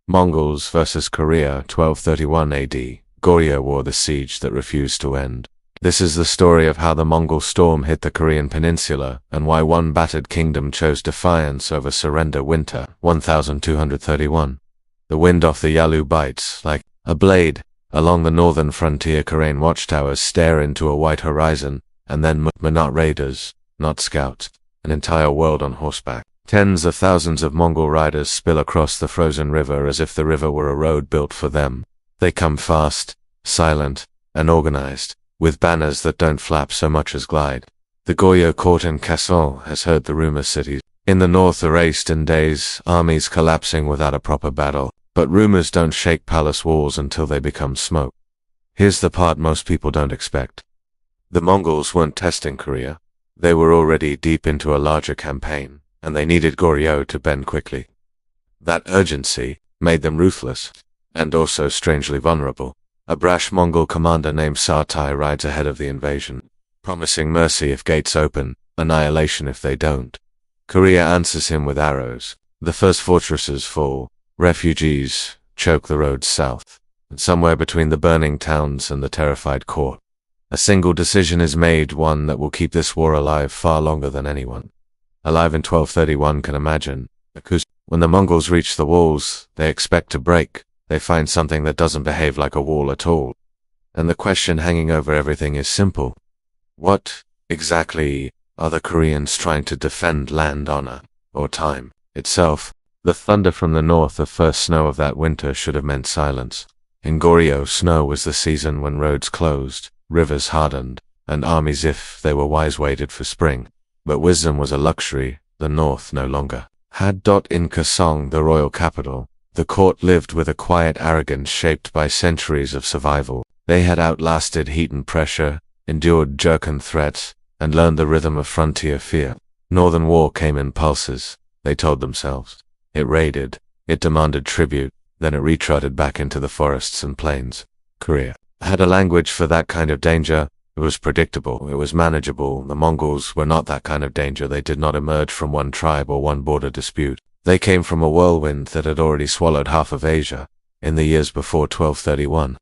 Mongols versus Korea, 1231 AD. Goryeo wore the siege that refused to end. This is the story of how the Mongol storm hit the Korean peninsula, and why one battered kingdom chose defiance over surrender. Winter, 1231. The wind off the Yalu bites like a blade. Along the northern frontier, Korean watchtowers stare into a white horizon, and then not raiders, not scouts, an entire world on horseback. Tens of thousands of Mongol riders spill across the frozen river as if the river were a road built for them. They come fast, silent, and organized, with banners that don't flap so much as glide. The Goryeo court in Kassel has heard the rumor cities in the north erased in days, armies collapsing without a proper battle. But rumors don't shake palace walls until they become smoke. Here's the part most people don't expect. The Mongols weren't testing Korea. They were already deep into a larger campaign, and they needed Goryeo to bend quickly. That urgency made them ruthless, and also strangely vulnerable. A brash Mongol commander named Sartai rides ahead of the invasion, promising mercy if gates open, annihilation if they don't. Korea answers him with arrows. The first fortresses fall. Refugees choke the roads south, and somewhere between the burning towns and the terrified court, a single decision is made, one that will keep this war alive far longer than anyone alive in 1231 can imagine. Because when the Mongols reach the walls they expect to break, they find something that doesn't behave like a wall at all. And the question hanging over everything is simple. What exactly are the Koreans trying to defend? Land, honor, or time itself? The thunder from the north, the first snow of that winter, should have meant silence. In Goryeo, snow was the season when roads closed, rivers hardened, and armies, if they were wise, waited for spring. But wisdom was a luxury the north no longer had. In Kassong, the royal capital, the court lived with a quiet arrogance shaped by centuries of survival. They had outlasted heat and pressure, endured jerk and threats, and learned the rhythm of frontier fear. Northern war came in pulses, they told themselves. It raided, it demanded tribute, then it retreated back into the forests and plains. Korea had a language for that kind of danger. It was predictable, it was manageable. The Mongols were not that kind of danger. They did not emerge from one tribe or one border dispute. They came from a whirlwind that had already swallowed half of Asia in the years before 1231.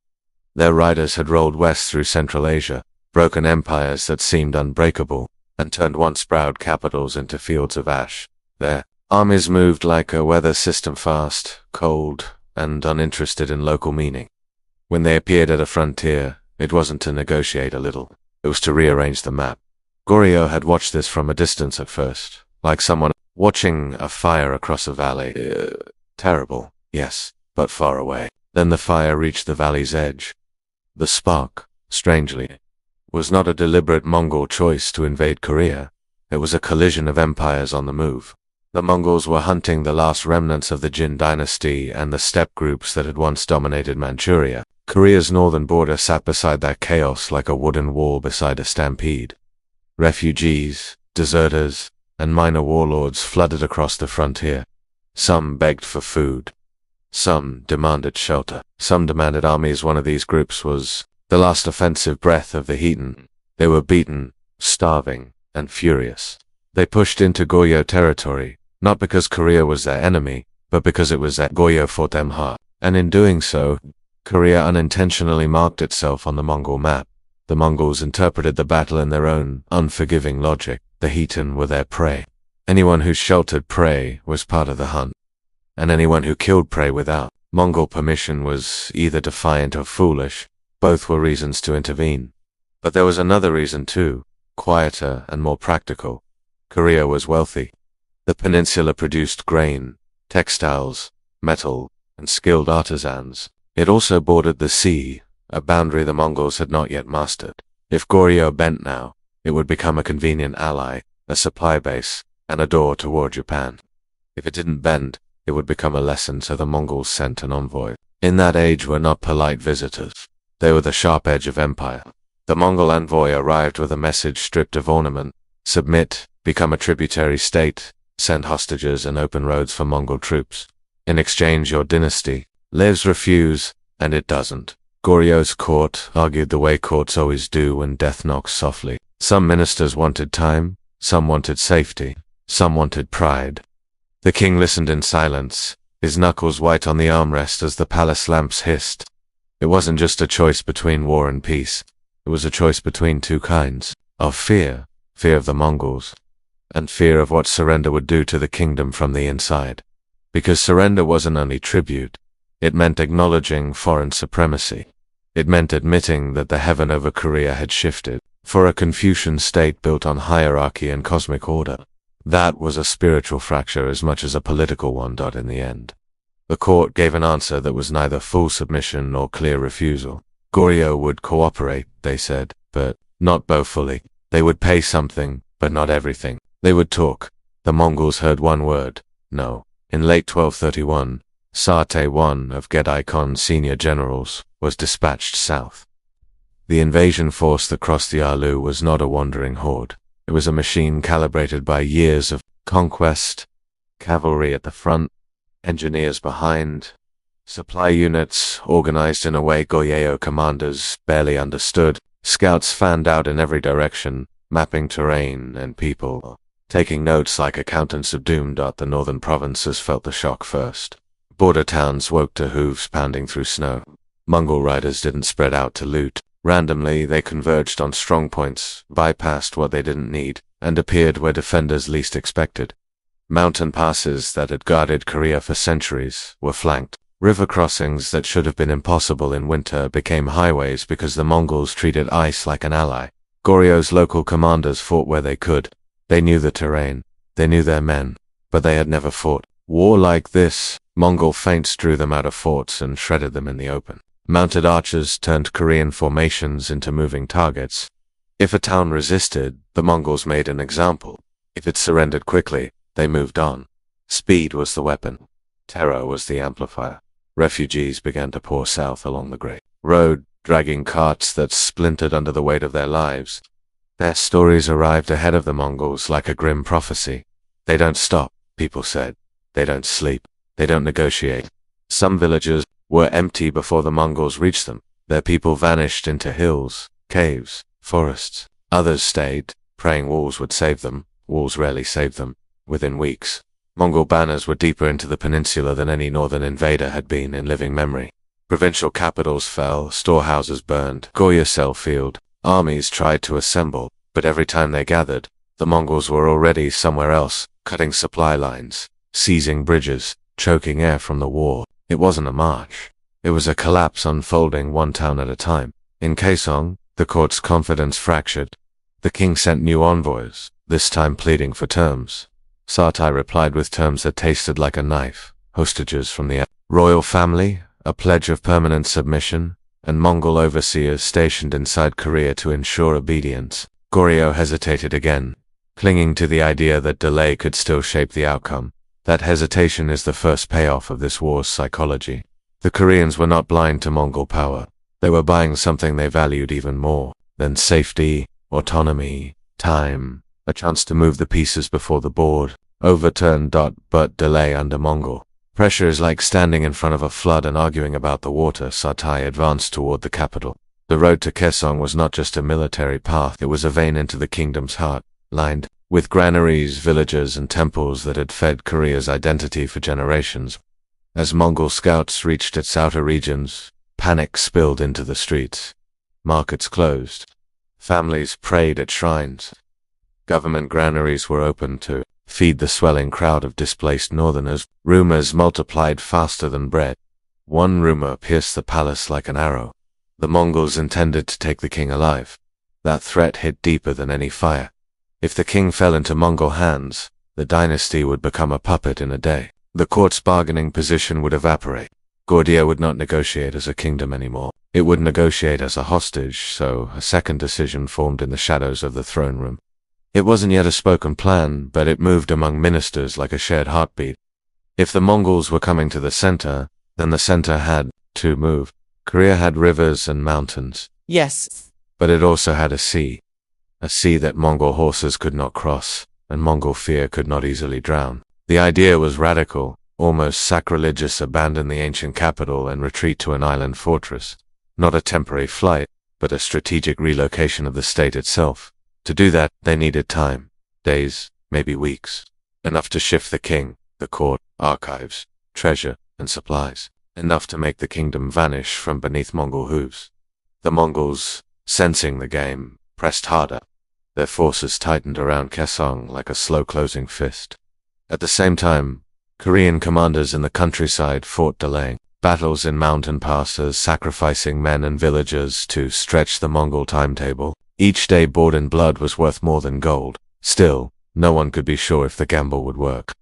Their riders had rolled west through Central Asia, broken empires that seemed unbreakable, and turned once proud capitals into fields of ash. Their armies moved like a weather system, fast, cold, and uninterested in local meaning. When they appeared at a frontier, it wasn't to negotiate a little, it was to rearrange the map. Goryeo had watched this from a distance at first, like someone watching a fire across a valley. Terrible, yes, but far away. Then the fire reached the valley's edge. The spark, strangely, was not a deliberate Mongol choice to invade Korea. It was a collision of empires on the move. The Mongols were hunting the last remnants of the Jin dynasty and the steppe groups that had once dominated Manchuria. Korea's northern border sat beside that chaos like a wooden wall beside a stampede. Refugees, deserters, and minor warlords flooded across the frontier. Some begged for food. Some demanded shelter. Some demanded armies. One of these groups was the last offensive breath of the heathen. They were beaten, starving, and furious. They pushed into Goryeo territory, not because Korea was their enemy, but because it was that Goryeo fought them hard. And in doing so, Korea unintentionally marked itself on the Mongol map. The Mongols interpreted the battle in their own unforgiving logic. The heathen were their prey. Anyone who sheltered prey was part of the hunt, and anyone who killed prey without Mongol permission was either defiant or foolish. Both were reasons to intervene. But there was another reason too, quieter and more practical. Korea was wealthy. The peninsula produced grain, textiles, metal, and skilled artisans. It also bordered the sea, a boundary the Mongols had not yet mastered. If Goryeo bent now, it would become a convenient ally, a supply base, and a door toward Japan. If it didn't bend, it would become a lesson, so the Mongols sent an envoy. In that age were not polite visitors. They were the sharp edge of empire. The Mongol envoy arrived with a message stripped of ornament: submit, become a tributary state, send hostages and open roads for Mongol troops. In exchange, your dynasty lives. Refuse, and it doesn't. Goryeo's court argued the way courts always do when death knocks softly. Some ministers wanted time, some wanted safety, some wanted pride. The king listened in silence, his knuckles white on the armrest as the palace lamps hissed. It wasn't just a choice between war and peace. It was a choice between two kinds of fear. Fear of the Mongols, and fear of what surrender would do to the kingdom from the inside. Because surrender wasn't only tribute, it meant acknowledging foreign supremacy. It meant admitting that the heaven over Korea had shifted, for a Confucian state built on hierarchy and cosmic order. That was a spiritual fracture as much as a political one. In the end, the court gave an answer that was neither full submission nor clear refusal. Goryeo would cooperate, they said, but not bow fully. They would pay something, but not everything. They would talk. The Mongols heard one word: no. In late 1231, Sate, one of Gedai Khan's senior generals, was dispatched south. The invasion force that crossed the Yalu was not a wandering horde. It was a machine calibrated by years of conquest, cavalry at the front, engineers behind, supply units organized in a way Goryeo commanders barely understood, scouts fanned out in every direction, mapping terrain and people, taking notes like accountants of doom. The northern provinces felt the shock first. Border towns woke to hooves pounding through snow. Mongol riders didn't spread out to loot. Randomly, they converged on strong points, bypassed what they didn't need, and appeared where defenders least expected. Mountain passes that had guarded Korea for centuries were flanked. River crossings that should have been impossible in winter became highways because the Mongols treated ice like an ally. Goryeo's local commanders fought where they could. They knew the terrain. They knew their men. But they had never fought war like this. Mongol feints drew them out of forts and shredded them in the open. Mounted archers turned Korean formations into moving targets. If a town resisted, the Mongols made an example. If it surrendered quickly, they moved on. Speed was the weapon. Terror was the amplifier. Refugees began to pour south along the Great Road, dragging carts that splintered under the weight of their lives. Their stories arrived ahead of the Mongols like a grim prophecy. They don't stop, people said. They don't sleep. They don't negotiate. Some villages were empty before the Mongols reached them. Their people vanished into hills, caves, forests. Others stayed, praying walls would save them. Walls rarely saved them. Within weeks, Mongol banners were deeper into the peninsula than any northern invader had been in living memory. Provincial capitals fell, storehouses burned, Goryeo field. Armies tried to assemble, but every time they gathered, the Mongols were already somewhere else, cutting supply lines, seizing bridges, choking air from the war. It wasn't a march. It was a collapse unfolding one town at a time. In Kaesong, the court's confidence fractured. The king sent new envoys, this time pleading for terms. Sartai replied with terms that tasted like a knife: hostages from the royal family, a pledge of permanent submission, and Mongol overseers stationed inside Korea to ensure obedience. Goryeo hesitated again, clinging to the idea that delay could still shape the outcome. That hesitation is the first payoff of this war's psychology. The Koreans were not blind to Mongol power. They were buying something they valued even more than safety, autonomy, time, a chance to move the pieces before the board overturned. But delay under Mongol pressure is like standing in front of a flood and arguing about the water. Sartai advanced toward the capital. The road to Kaesong was not just a military path, it was a vein into the kingdom's heart, lined with granaries, villages, and temples that had fed Korea's identity for generations. As Mongol scouts reached its outer regions, panic spilled into the streets. Markets closed. Families prayed at shrines. Government granaries were opened to feed the swelling crowd of displaced northerners. Rumors multiplied faster than bread. One rumor pierced the palace like an arrow. The Mongols intended to take the king alive. That threat hit deeper than any fire. If the king fell into Mongol hands, the dynasty would become a puppet in a day. The court's bargaining position would evaporate. Goryeo would not negotiate as a kingdom anymore. It would negotiate as a hostage, so a second decision formed in the shadows of the throne room. It wasn't yet a spoken plan, but it moved among ministers like a shared heartbeat. If the Mongols were coming to the center, then the center had to move. Korea had rivers and mountains. Yes. But it also had a sea that Mongol horses could not cross, and Mongol fear could not easily drown. The idea was radical, almost sacrilegious: abandon the ancient capital and retreat to an island fortress. Not a temporary flight, but a strategic relocation of the state itself. To do that, they needed time. Days, maybe weeks. Enough to shift the king, the court, archives, treasure, and supplies, enough to make the kingdom vanish from beneath Mongol hooves. The Mongols, sensing the game, pressed harder. Their forces tightened around Kaesong like a slow-closing fist. At the same time, Korean commanders in the countryside fought, delaying battles in mountain passes, sacrificing men and villagers to stretch the Mongol timetable. Each day bought in blood was worth more than gold. Still, no one could be sure if the gamble would work.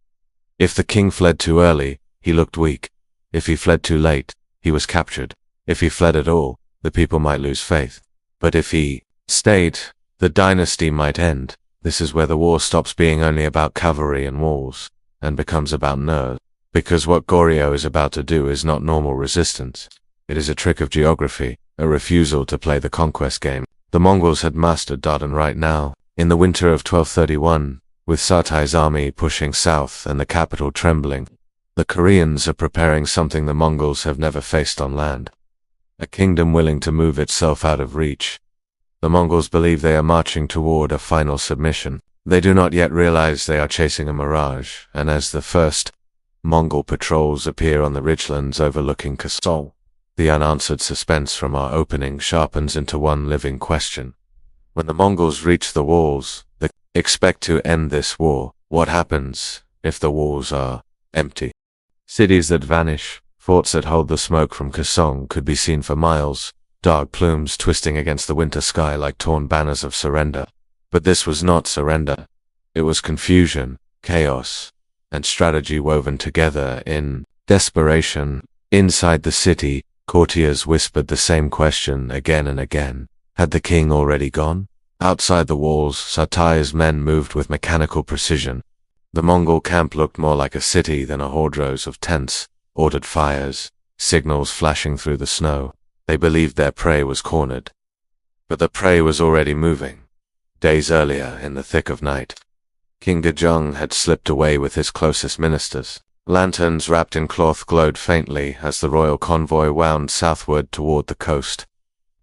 If the king fled too early, he looked weak. If he fled too late, he was captured. If he fled at all, the people might lose faith. But if he stayed, the dynasty might end. This is where the war stops being only about cavalry and walls, and becomes about nerves. Because what Goryeo is about to do is not normal resistance. It is a trick of geography, a refusal to play the conquest game. The Mongols had mastered Dardan right now. In the winter of 1231, with Satai's army pushing south and the capital trembling, the Koreans are preparing something the Mongols have never faced on land. A kingdom willing to move itself out of reach. The Mongols believe they are marching toward a final submission. They do not yet realize they are chasing a mirage, and as the first Mongol patrols appear on the ridgelands overlooking Kaesong, the unanswered suspense from our opening sharpens into one living question. When the Mongols reach the walls, they expect to end this war. What happens if the walls are empty? Cities that vanish, forts that hold the smoke from Kaesong could be seen for miles, dark plumes twisting against the winter sky like torn banners of surrender. But this was not surrender. It was confusion, chaos, and strategy woven together in desperation. Inside the city, courtiers whispered the same question again and again. Had the king already gone? Outside the walls, Satai's men moved with mechanical precision. The Mongol camp looked more like a city than a horde of tents, ordered fires, signals flashing through the snow. They believed their prey was cornered. But the prey was already moving. Days earlier, in the thick of night, King Gejong had slipped away with his closest ministers. Lanterns wrapped in cloth glowed faintly as the royal convoy wound southward toward the coast.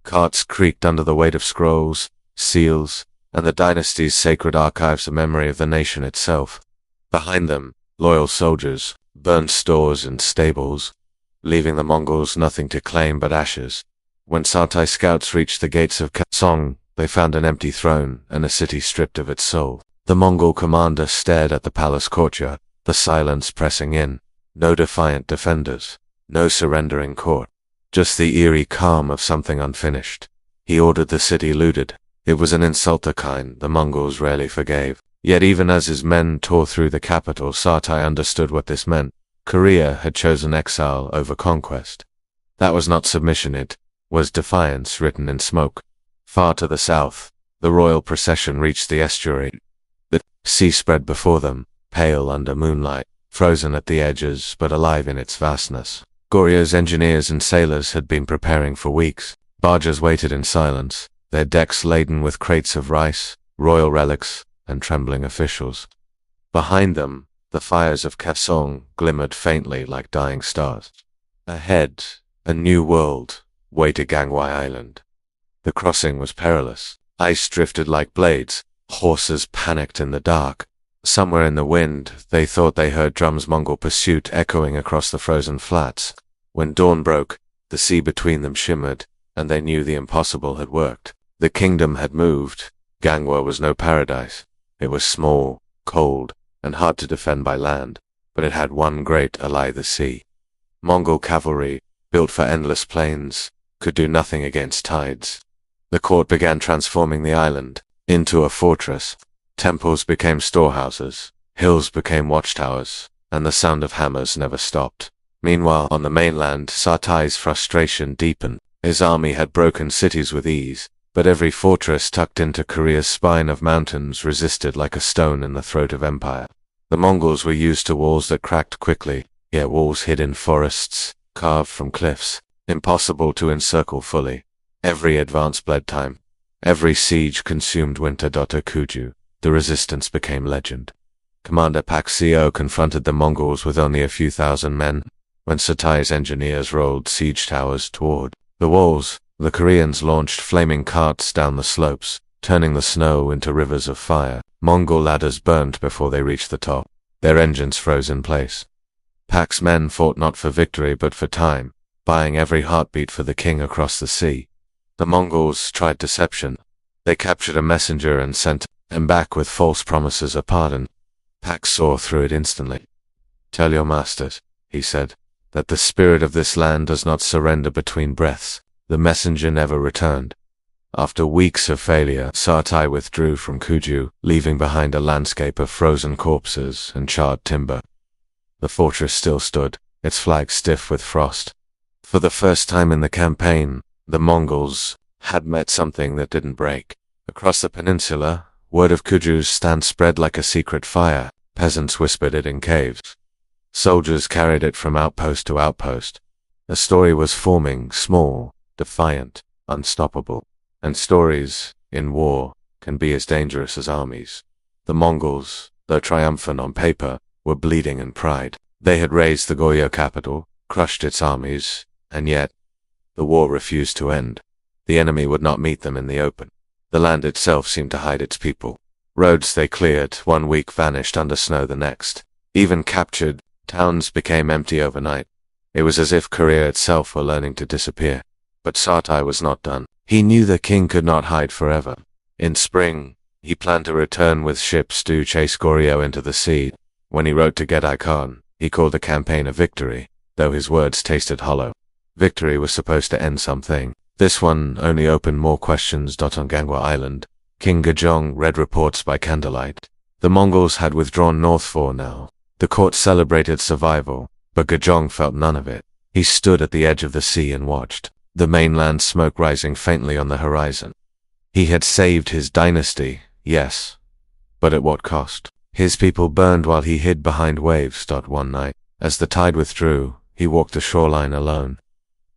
Carts creaked under the weight of scrolls, seals, and the dynasty's sacred archives, a memory of the nation itself. Behind them, loyal soldiers burned stores and stables, leaving the Mongols nothing to claim but ashes. When Satai scouts reached the gates of Kaesong, they found an empty throne and a city stripped of its soul. The Mongol commander stared at the palace courtyard, the silence pressing in. No defiant defenders, no surrendering court, just the eerie calm of something unfinished. He ordered the city looted. It was an insult the kind the Mongols rarely forgave. Yet even as his men tore through the capital, Satai understood what this meant. Korea had chosen exile over conquest. That was not submission, it was defiance written in smoke. Far to the south, the royal procession reached the estuary. The sea spread before them, pale under moonlight, frozen at the edges but alive in its vastness. Goryeo's engineers and sailors had been preparing for weeks. Barges waited in silence, their decks laden with crates of rice, royal relics, and trembling officials. Behind them, the fires of Kaesong glimmered faintly like dying stars. Ahead, a new world waited, Gangwai Island. The crossing was perilous. Ice drifted like blades. Horses panicked in the dark. Somewhere in the wind, they thought they heard drums' Mongol pursuit echoing across the frozen flats. When dawn broke, the sea between them shimmered, and they knew the impossible had worked. The kingdom had moved. Gangwon was no paradise. It was small, cold, and hard to defend by land, but it had one great ally: the sea. Mongol cavalry, built for endless plains, could do nothing against tides. The court began transforming the island into a fortress. Temples became storehouses, hills became watchtowers, and the sound of hammers never stopped. Meanwhile, on the mainland, Satai's frustration deepened. His army had broken cities with ease, but every fortress tucked into Korea's spine of mountains resisted like a stone in the throat of empire. The Mongols were used to walls that cracked quickly, yet walls hid in forests, carved from cliffs, impossible to encircle fully. Every advance bled time. Every siege consumed winter. Kuju. The resistance became legend. Commander Pak Seo confronted the Mongols with only a few thousand men. When Satai's engineers rolled siege towers toward the walls, the Koreans launched flaming carts down the slopes, turning the snow into rivers of fire. Mongol ladders burned before they reached the top. Their engines froze in place. Pak's men fought not for victory but for time, buying every heartbeat for the king across the sea. The Mongols tried deception. They captured a messenger and sent him back with false promises of pardon. Pak saw through it instantly. "Tell your masters," he said, "that the spirit of this land does not surrender between breaths." The messenger never returned. After weeks of failure, Sartai withdrew from Kuju, leaving behind a landscape of frozen corpses and charred timber. The fortress still stood, its flag stiff with frost. For the first time in the campaign, the Mongols had met something that didn't break. Across the peninsula, word of Kuju's stand spread like a secret fire. Peasants whispered it in caves. Soldiers carried it from outpost to outpost. A story was forming, small, defiant, unstoppable. And stories, in war, can be as dangerous as armies. The Mongols, though triumphant on paper, were bleeding in pride. They had razed the Goryeo capital, crushed its armies, and yet, the war refused to end. The enemy would not meet them in the open. The land itself seemed to hide its people. Roads they cleared, one week vanished under snow the next. Even captured towns became empty overnight. It was as if Korea itself were learning to disappear. But Sartai was not done. He knew the king could not hide forever. In spring, he planned to return with ships to chase Goryeo into the sea. When he wrote to Gedai Khan, he called the campaign a victory, though his words tasted hollow. Victory was supposed to end something. This one only opened more questions. On Gangwa Island, King Gejong read reports by candlelight. The Mongols had withdrawn north for now. The court celebrated survival, but Gejong felt none of it. He stood at the edge of the sea and watched, the mainland smoke rising faintly on the horizon. He had saved his dynasty, yes, but at what cost? His people burned while he hid behind waves. One night, as the tide withdrew, he walked the shoreline alone.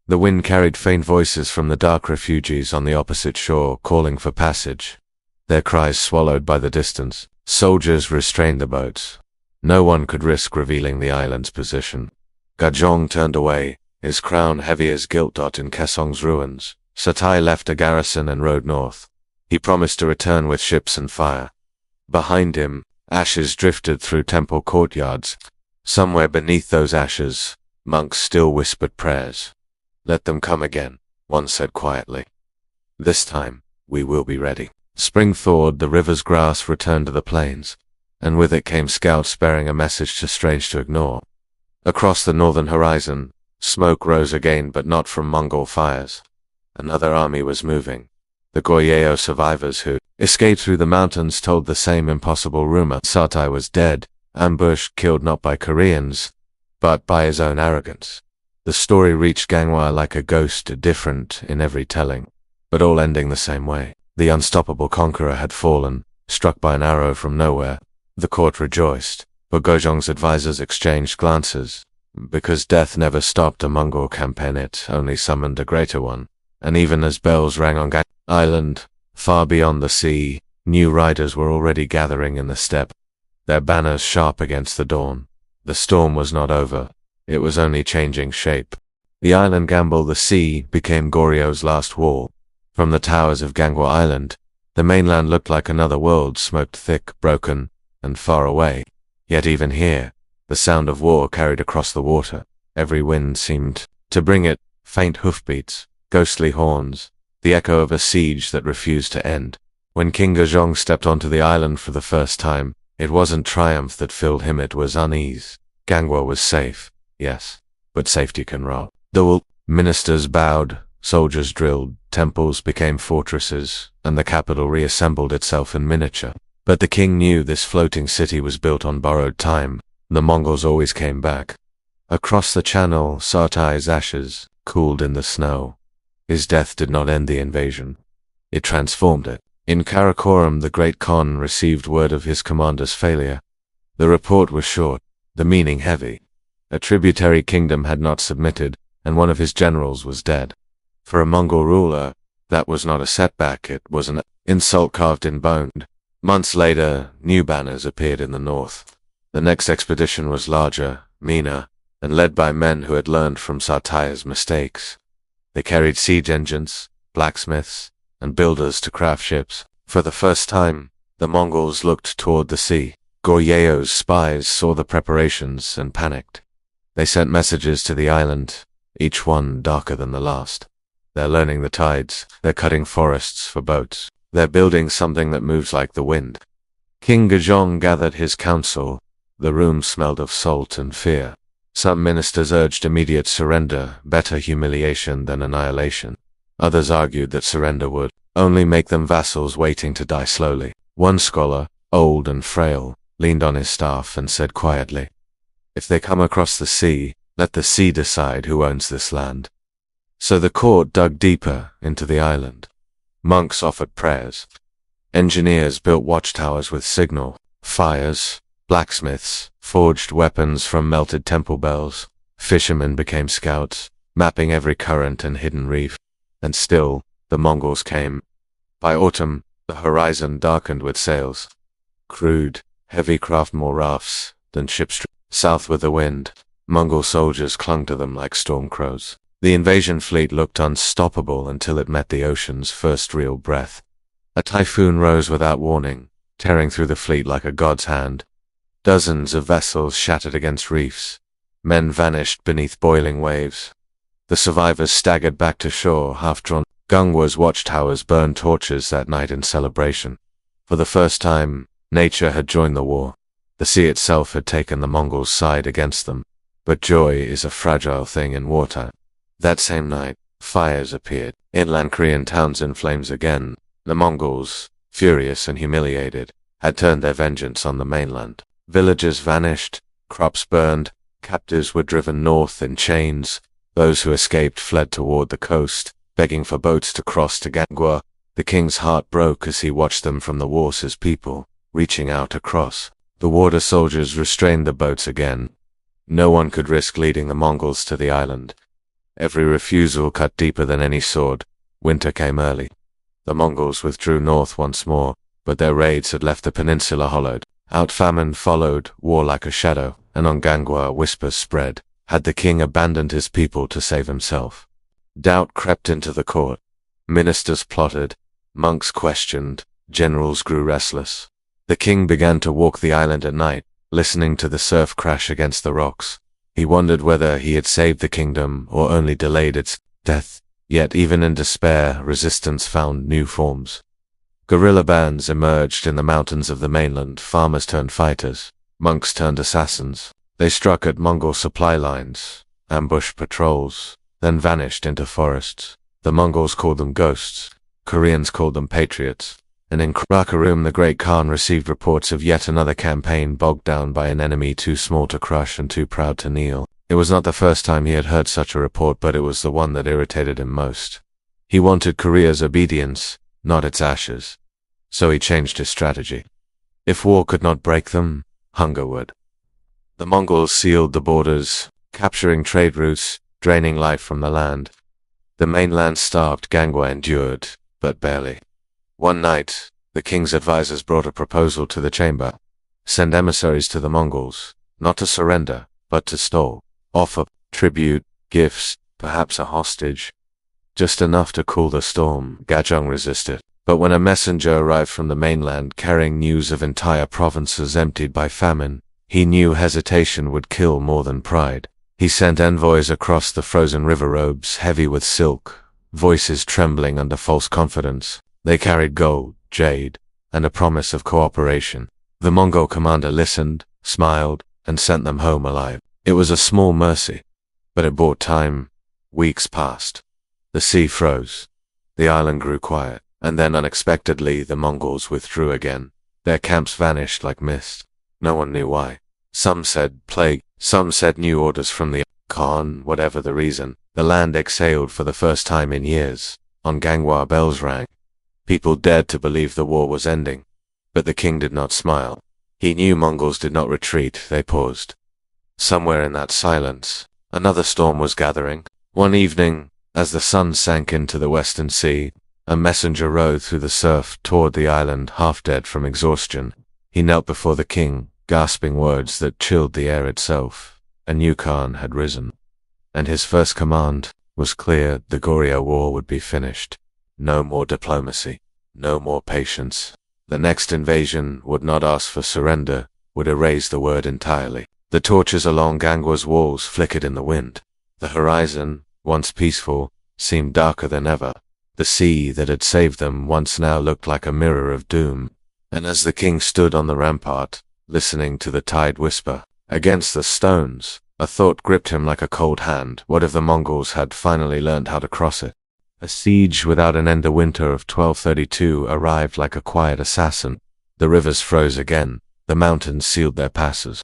The wind carried faint voices from the dark refugees on the opposite shore, calling for passage. Their cries swallowed by the distance. Soldiers restrained the boats. No one could risk revealing the island's position. Gajong turned away, his crown heavy as gilt. In Kesong's ruins, Satai left a garrison and rode north. He promised to return with ships and fire. Behind him, ashes drifted through temple courtyards. Somewhere beneath those ashes, monks still whispered prayers. "Let them come again," one said quietly. "This time, we will be ready." Spring thawed, the river's grass returned to the plains, and with it came scouts bearing a message too strange to ignore. Across the northern horizon, smoke rose again, but not from Mongol fires. Another army was moving. The Goryeo survivors who escaped through the mountains told the same impossible rumor. Sartai was dead, ambushed, killed not by Koreans, but by his own arrogance. The story reached Gangwa like a ghost, different in every telling, but all ending the same way. The unstoppable conqueror had fallen, struck by an arrow from nowhere. The court rejoiced, but Gojong's advisors exchanged glances. Because death never stopped a Mongol campaign, it only summoned a greater one. And even as bells rang on Gang Island, far beyond the sea, new riders were already gathering in the steppe, their banners sharp against the dawn. The storm was not over. It was only changing shape. The island gamble, the sea, became Goryeo's last wall. From the towers of Gangwa Island, the mainland looked like another world, smoked thick, broken, and far away. Yet even here, the sound of war carried across the water. Every wind seemed to bring it, faint hoofbeats, ghostly horns, the echo of a siege that refused to end. When King Gejong stepped onto the island for the first time, it wasn't triumph that filled him, it was unease. Gangwa was safe, yes, but safety can rot. The ministers bowed, soldiers drilled, temples became fortresses, and the capital reassembled itself in miniature. But the king knew this floating city was built on borrowed time. The Mongols always came back. Across the channel, Sartai's ashes cooled in the snow. His death did not end the invasion. It transformed it. In Karakoram, the great Khan received word of his commander's failure. The report was short, the meaning heavy. A tributary kingdom had not submitted, and one of his generals was dead. For a Mongol ruler, that was not a setback, it was an insult carved in bone. Months later, new banners appeared in the north. The next expedition was larger, meaner, and led by men who had learned from Sartai's mistakes. They carried siege engines, blacksmiths, and builders to craft ships. For the first time, the Mongols looked toward the sea. Goryeo's spies saw the preparations and panicked. They sent messages to the island, each one darker than the last. They're learning the tides, they're cutting forests for boats, they're building something that moves like the wind. King Gejong gathered his council. The room smelled of salt and fear. Some ministers urged immediate surrender, better humiliation than annihilation. Others argued that surrender would only make them vassals waiting to die slowly. One scholar, old and frail, leaned on his staff and said quietly, "If they come across the sea, let the sea decide who owns this land." So the court dug deeper into the island. Monks offered prayers. Engineers built watchtowers with signal fires. Blacksmiths forged weapons from melted temple bells. Fishermen became scouts, mapping every current and hidden reef. And still, the Mongols came. By autumn, the horizon darkened with sails. Crude, heavy craft, more rafts than ships. South with the wind, Mongol soldiers clung to them like storm crows. The invasion fleet looked unstoppable until it met the ocean's first real breath. A typhoon rose without warning, tearing through the fleet like a god's hand. Dozens of vessels shattered against reefs. Men vanished beneath boiling waves. The survivors staggered back to shore, half-drawn. Gangwa's watchtowers burned torches that night in celebration. For the first time, nature had joined the war. The sea itself had taken the Mongols' side against them. But joy is a fragile thing in wartime. That same night, fires appeared. Inland Korean towns in flames again. The Mongols, furious and humiliated, had turned their vengeance on the mainland. Villages vanished, crops burned, captives were driven north in chains. Those who escaped fled toward the coast, begging for boats to cross to Gangwa. The king's heart broke as he watched them from the wharves as people, reaching out across. The water soldiers restrained the boats again. No one could risk leading the Mongols to the island. Every refusal cut deeper than any sword. Winter came early. The Mongols withdrew north once more, but their raids had left the peninsula hollowed. Out famine followed, war like a shadow, and on Gangwa whispers spread. Had the king abandoned his people to save himself? Doubt crept into the court. Ministers plotted, monks questioned, generals grew restless. The king began to walk the island at night, listening to the surf crash against the rocks. He wondered whether he had saved the kingdom or only delayed its death. Yet even in despair, resistance found new forms. Guerrilla bands emerged in the mountains of the mainland. Farmers turned fighters. Monks turned assassins. They struck at Mongol supply lines, ambushed patrols, then vanished into forests. The Mongols called them ghosts. Koreans called them patriots. And in Karakorum, the great Khan received reports of yet another campaign bogged down by an enemy too small to crush and too proud to kneel. It was not the first time he had heard such a report, but it was the one that irritated him most. He wanted Korea's obedience, not its ashes. So he changed his strategy. If war could not break them, hunger would. The Mongols sealed the borders, capturing trade routes, draining life from the land. The mainland starved. Gangwa endured, but barely. One night, the king's advisors brought a proposal to the chamber. Send emissaries to the Mongols, not to surrender, but to stall. Offer tribute, gifts, perhaps a hostage. Just enough to cool the storm. Gajong resisted. But when a messenger arrived from the mainland carrying news of entire provinces emptied by famine, he knew hesitation would kill more than pride. He sent envoys across the frozen river, robes heavy with silk, voices trembling under false confidence. They carried gold, jade, and a promise of cooperation. The Mongol commander listened, smiled, and sent them home alive. It was a small mercy, but it bought time. Weeks passed. The sea froze. The island grew quiet, and then unexpectedly the Mongols withdrew again. Their camps vanished like mist. No one knew why. Some said plague, some said new orders from the Khan. Whatever the reason, the land exhaled for the first time in years. On Gangwa, bells rang. People dared to believe the war was ending. But the king did not smile. He knew Mongols did not retreat. They paused. Somewhere in that silence, another storm was gathering. One evening, as the sun sank into the western sea, a messenger rode through the surf toward the island, half dead from exhaustion. He knelt before the king, gasping words that chilled the air itself. A new Khan had risen. And his first command was clear: the Goryeo war would be finished. No more diplomacy. No more patience. The next invasion would not ask for surrender, would erase the word entirely. The torches along Gangwa's walls flickered in the wind. The horizon, once peaceful, seemed darker than ever. The sea that had saved them once now looked like a mirror of doom. And as the king stood on the rampart, listening to the tide whisper against the stones, a thought gripped him like a cold hand. What if the Mongols had finally learned how to cross it? A siege without an end. The winter of 1232 arrived like a quiet assassin. The rivers froze again, the mountains sealed their passes.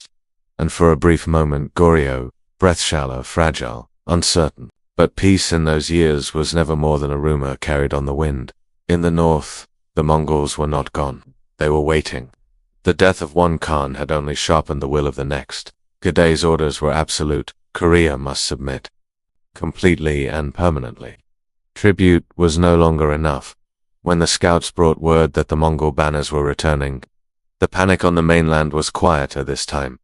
And for a brief moment Goryeo, breath shallow, fragile, uncertain. But peace in those years was never more than a rumor carried on the wind. In the north, the Mongols were not gone. They were waiting. The death of one Khan had only sharpened the will of the next. Goday's orders were absolute. Korea must submit. Completely and permanently. Tribute was no longer enough. When the scouts brought word that the Mongol banners were returning, the panic on the mainland was quieter this time.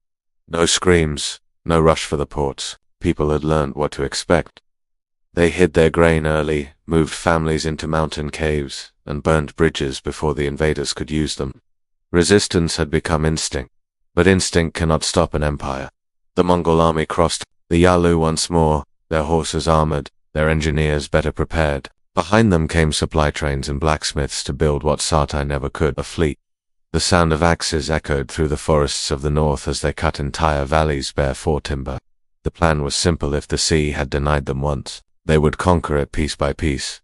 No screams, no rush for the ports. People had learned what to expect. They hid their grain early, moved families into mountain caves, and burned bridges before the invaders could use them. Resistance had become instinct, but instinct cannot stop an empire. The Mongol army crossed the Yalu once more, their horses armored, their engineers better prepared. Behind them came supply trains and blacksmiths to build what Sartai never could, a fleet. The sound of axes echoed through the forests of the north as they cut entire valleys bare for timber. The plan was simple. If the sea had denied them once, they would conquer it piece by piece.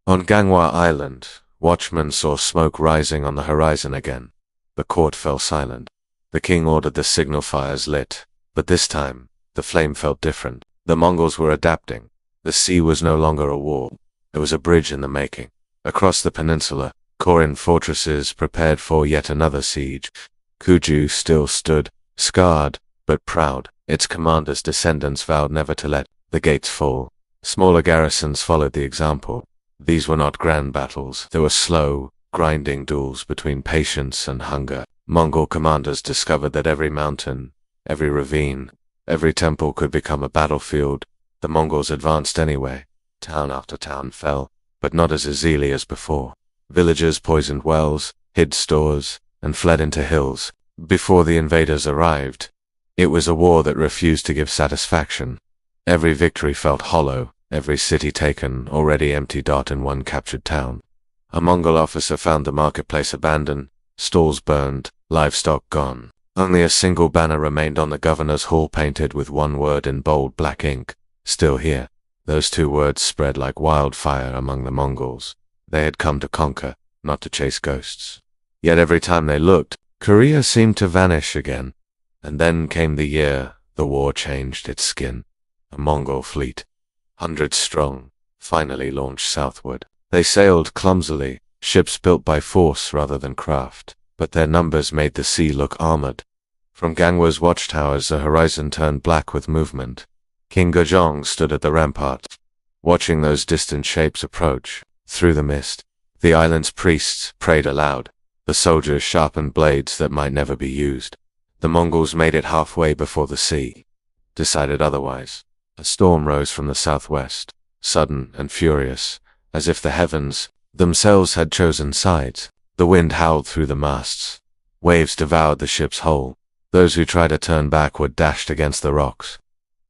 On Gangwa Island, watchmen saw smoke rising on the horizon again. The court fell silent. The king ordered the signal fires lit, but this time, the flame felt different. The Mongols were adapting. The sea was no longer a wall. It was a bridge in the making. Across the peninsula, Korean fortresses prepared for yet another siege. Kuju still stood, scarred, but proud. Its commander's descendants vowed never to let the gates fall. Smaller garrisons followed the example. These were not grand battles. They were slow, grinding duels between patience and hunger. Mongol commanders discovered that every mountain, every ravine, every temple could become a battlefield. The Mongols advanced anyway. Town after town fell, but not as easily as before. Villagers poisoned wells, hid stores, and fled into hills. Before the invaders arrived, it was a war that refused to give satisfaction. Every victory felt hollow, every city taken, already empty dot in one captured town. A Mongol officer found the marketplace abandoned, stalls burned, livestock gone. Only a single banner remained on the governor's hall, painted with one word in bold black ink: still here. Those two words spread like wildfire among the Mongols. They had come to conquer, not to chase ghosts. Yet every time they looked, Korea seemed to vanish again. And then came the year the war changed its skin. A Mongol fleet, hundreds strong, finally launched southward. They sailed clumsily, ships built by force rather than craft, but their numbers made the sea look armored. From Gangwa's watchtowers the horizon turned black with movement. King Gojong stood at the rampart, watching those distant shapes approach. Through the mist, the island's priests prayed aloud. The soldiers sharpened blades that might never be used. The Mongols made it halfway before the sea decided otherwise. A storm rose from the southwest, sudden and furious, as if the heavens themselves had chosen sides. The wind howled through the masts. Waves devoured the ship's hull. Those who tried to turn back were dashed against the rocks.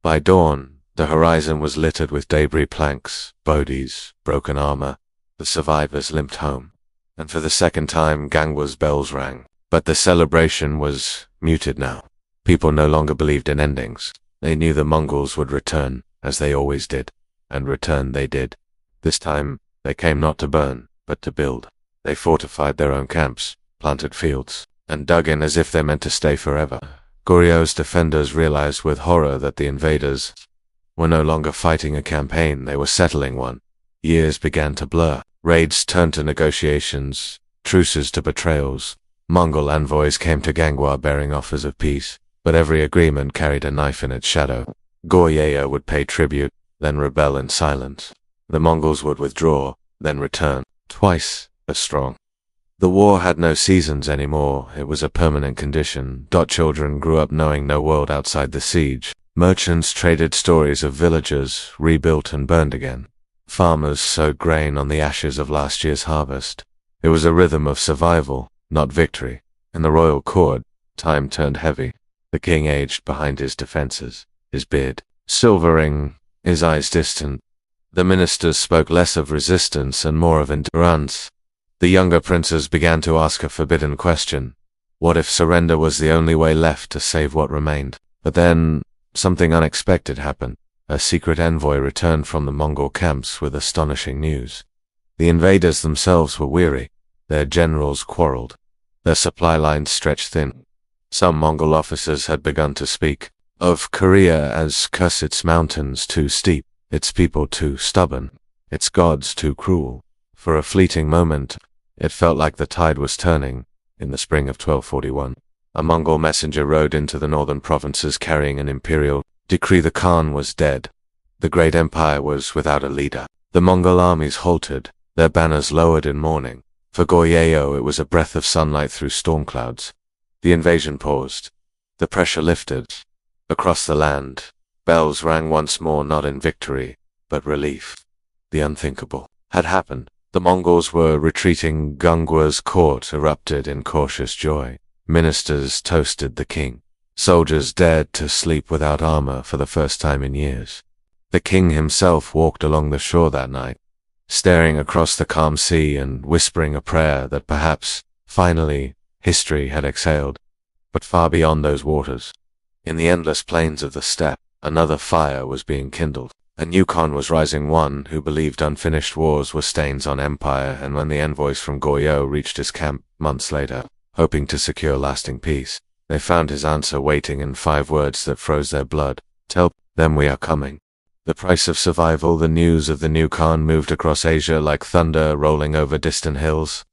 By dawn, the horizon was littered with debris, planks, bodies, broken armor. The survivors limped home. And for the second time Gangwa's bells rang. But the celebration was muted now. People no longer believed in endings. They knew the Mongols would return, as they always did. And return they did. This time, they came not to burn, but to build. They fortified their own camps, planted fields, and dug in as if they meant to stay forever. Goryeo's defenders realized with horror that the invaders were no longer fighting a campaign, they were settling one. Years began to blur. Raids turned to negotiations, truces to betrayals. Mongol envoys came to Gangwa bearing offers of peace, but every agreement carried a knife in its shadow. Goryeo would pay tribute, then rebel in silence. The Mongols would withdraw, then return, twice as strong. The war had no seasons anymore. It was a permanent condition. Children grew up knowing no world outside the siege. Merchants traded stories of villages rebuilt and burned again. Farmers sowed grain on the ashes of last year's harvest. It was a rhythm of survival, not victory. In the royal court, time turned heavy. The king aged behind his defenses, his beard silvering, his eyes distant. The ministers spoke less of resistance and more of endurance. The younger princes began to ask a forbidden question. What if surrender was the only way left to save what remained? But then, something unexpected happened. A secret envoy returned from the Mongol camps with astonishing news. The invaders themselves were weary. Their generals quarreled. Their supply lines stretched thin. Some Mongol officers had begun to speak of Korea as curse its mountains too steep, its people too stubborn, its gods too cruel. For a fleeting moment, it felt like the tide was turning. In the spring of 1241, a Mongol messenger rode into the northern provinces carrying an imperial decree. The Khan was dead. The great empire was without a leader. The Mongol armies halted, their banners lowered in mourning. For Goryeo, it was a breath of sunlight through storm clouds. The invasion paused. The pressure lifted. Across the land, bells rang once more, not in victory, but relief. The unthinkable had happened. The Mongols were retreating. Gungwa's court erupted in cautious joy. Ministers toasted the king. Soldiers dared to sleep without armor for the first time in years. The king himself walked along the shore that night, staring across the calm sea and whispering a prayer that perhaps, finally, history had exhaled. But far beyond those waters, in the endless plains of the steppe, another fire was being kindled. A new Khan was rising, one who believed unfinished wars were stains on empire. And when the envoys from Goryeo reached his camp months later, hoping to secure lasting peace, they found his answer waiting in 5 words that froze their blood. Tell them we are coming. The price of survival. The news of the new Khan moved across Asia like thunder rolling over distant hills.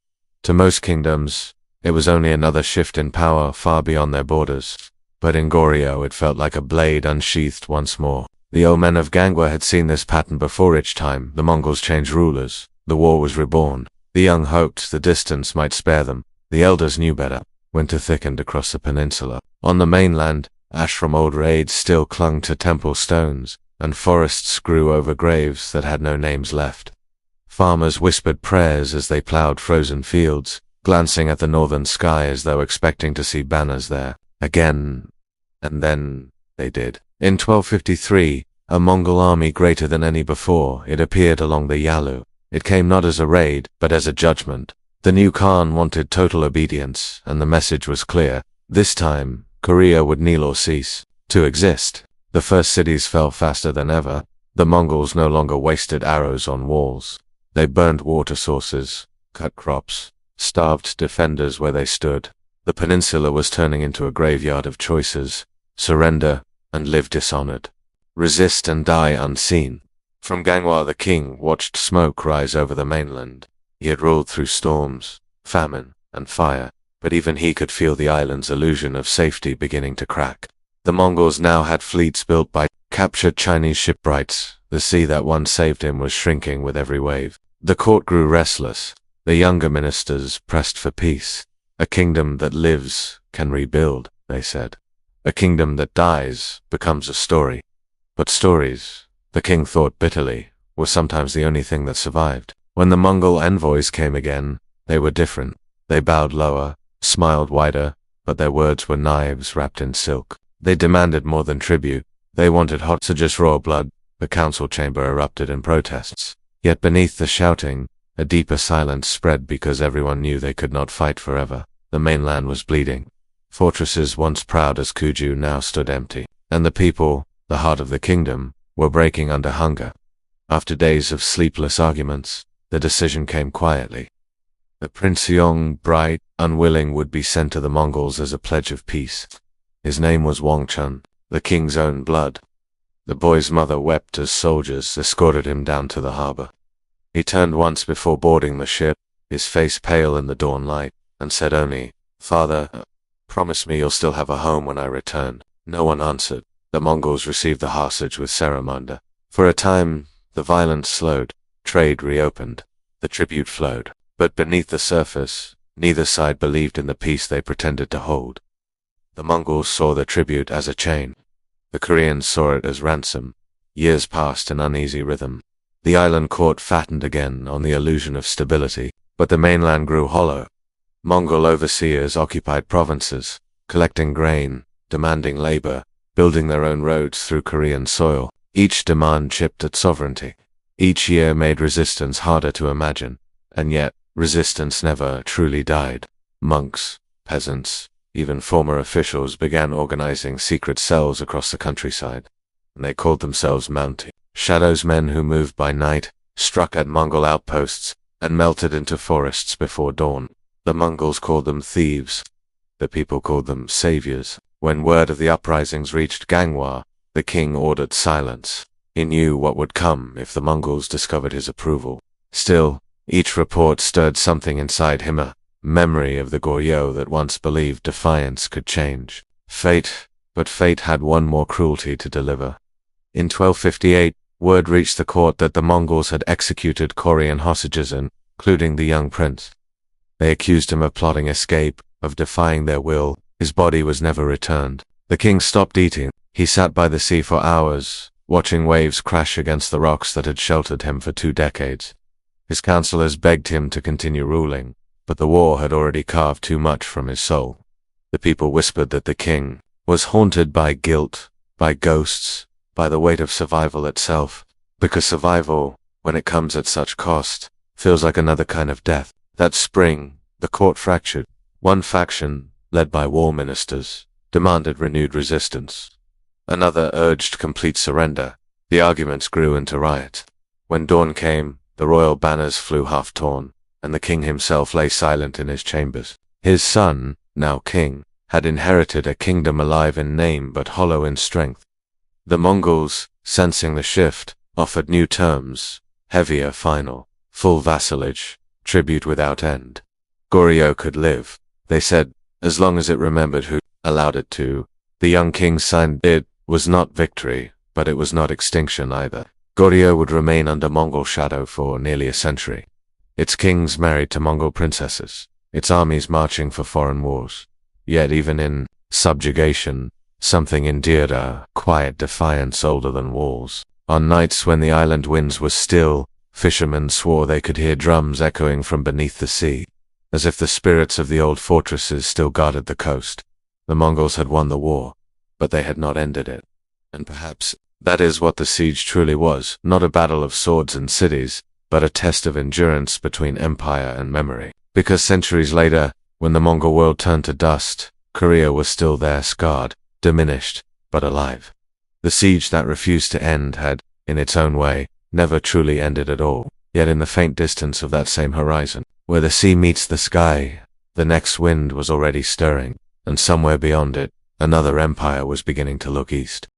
To most kingdoms, it was only another shift in power far beyond their borders. But in Goryeo it felt like a blade unsheathed once more. The old men of Gangwa had seen this pattern before. Each time the Mongols changed rulers, the war was reborn. The young hoped the distance might spare them. The elders knew better. Winter thickened across the peninsula. On the mainland, ash from old raids still clung to temple stones, and forests grew over graves that had no names left. Farmers whispered prayers as they plowed frozen fields, glancing at the northern sky as though expecting to see banners there. Again, and then they did. In 1253, a Mongol army greater than any before, it appeared along the Yalu. It came not as a raid, but as a judgment. The new Khan wanted total obedience, and the message was clear. This time, Korea would kneel or cease to exist. The first cities fell faster than ever. The Mongols no longer wasted arrows on walls. They burned water sources, cut crops, starved defenders where they stood. The peninsula was turning into a graveyard of choices: surrender and live dishonored, resist and die unseen. From Gangwa the king watched smoke rise over the mainland. He had ruled through storms, famine, and fire, but even he could feel the island's illusion of safety beginning to crack. The Mongols now had fleets built by captured Chinese shipwrights. The sea that once saved him was shrinking with every wave. The court grew restless. The younger ministers pressed for peace. A kingdom that lives can rebuild, they said. A kingdom that dies becomes a story. But stories, the king thought bitterly, were sometimes the only thing that survived. When the Mongol envoys came again, they were different. They bowed lower, smiled wider, but their words were knives wrapped in silk. They demanded more than tribute. They wanted hot to just raw blood. The council chamber erupted in protests. Yet beneath the shouting, a deeper silence spread because everyone knew they could not fight forever. The mainland was bleeding. Fortresses once proud as Kuju now stood empty. And the people, the heart of the kingdom, were breaking under hunger. After days of sleepless arguments, the decision came quietly. The Prince Yong, bright, unwilling, would be sent to the Mongols as a pledge of peace. His name was Wang Chun, the king's own blood. The boy's mother wept as soldiers escorted him down to the harbor. He turned once before boarding the ship, his face pale in the dawn light, and said only, "Father, promise me you'll still have a home when I return." No one answered. The Mongols received the hostage with ceremony. For a time, the violence slowed. Trade reopened. The tribute flowed. But beneath the surface, neither side believed in the peace they pretended to hold. The Mongols saw the tribute as a chain. The Koreans saw it as ransom. Years passed in uneasy rhythm. The island court fattened again on the illusion of stability, but the mainland grew hollow. Mongol overseers occupied provinces, collecting grain, demanding labor, building their own roads through Korean soil. Each demand chipped at sovereignty. Each year made resistance harder to imagine, and yet resistance never truly died. Monks, peasants, even former officials began organizing secret cells across the countryside, and they called themselves Mountie. Shadows, men who moved by night, struck at Mongol outposts, and melted into forests before dawn. The Mongols called them thieves. The people called them saviors. When word of the uprisings reached Gangwon, the king ordered silence. He knew what would come if the Mongols discovered his approval. Still, each report stirred something inside him, a memory of the Goryeo that once believed defiance could change. But fate had one more cruelty to deliver. In 1258, word reached the court that the Mongols had executed Korean hostages, including the young prince. They accused him of plotting escape, of defying their will. His body was never returned. The king stopped eating. He sat by the sea for hours, watching waves crash against the rocks that had sheltered him for 2 decades. His counselors begged him to continue ruling, but the war had already carved too much from his soul. The people whispered that the king was haunted by guilt, by ghosts, by the weight of survival itself, because survival, when it comes at such cost, feels like another kind of death. That spring, the court fractured. One faction, led by war ministers, demanded renewed resistance. Another urged complete surrender. The arguments grew into riot. When dawn came, the royal banners flew half-torn, and the king himself lay silent in his chambers. His son, now king, had inherited a kingdom alive in name but hollow in strength. The Mongols, sensing the shift, offered new terms: heavier final, full vassalage, tribute without end. Goryeo could live, they said, as long as it remembered who allowed it to. The young king signed. It was not victory, but it was not extinction either. Goryeo would remain under Mongol shadow for nearly a century. Its kings married to Mongol princesses, its armies marching for foreign wars. Yet even in subjugation, something endeared a quiet defiance older than walls. On nights when the island winds were still, fishermen swore they could hear drums echoing from beneath the sea, as if the spirits of the old fortresses still guarded the coast. The Mongols had won the war, but they had not ended it. And perhaps that is what the siege truly was, not a battle of swords and cities, but a test of endurance between empire and memory. Because centuries later, when the Mongol world turned to dust, Korea was still there, scarred, diminished, but alive. The siege that refused to end had, in its own way, never truly ended at all. Yet in the faint distance of that same horizon, where the sea meets the sky, the next wind was already stirring, and somewhere beyond it, another empire was beginning to look east.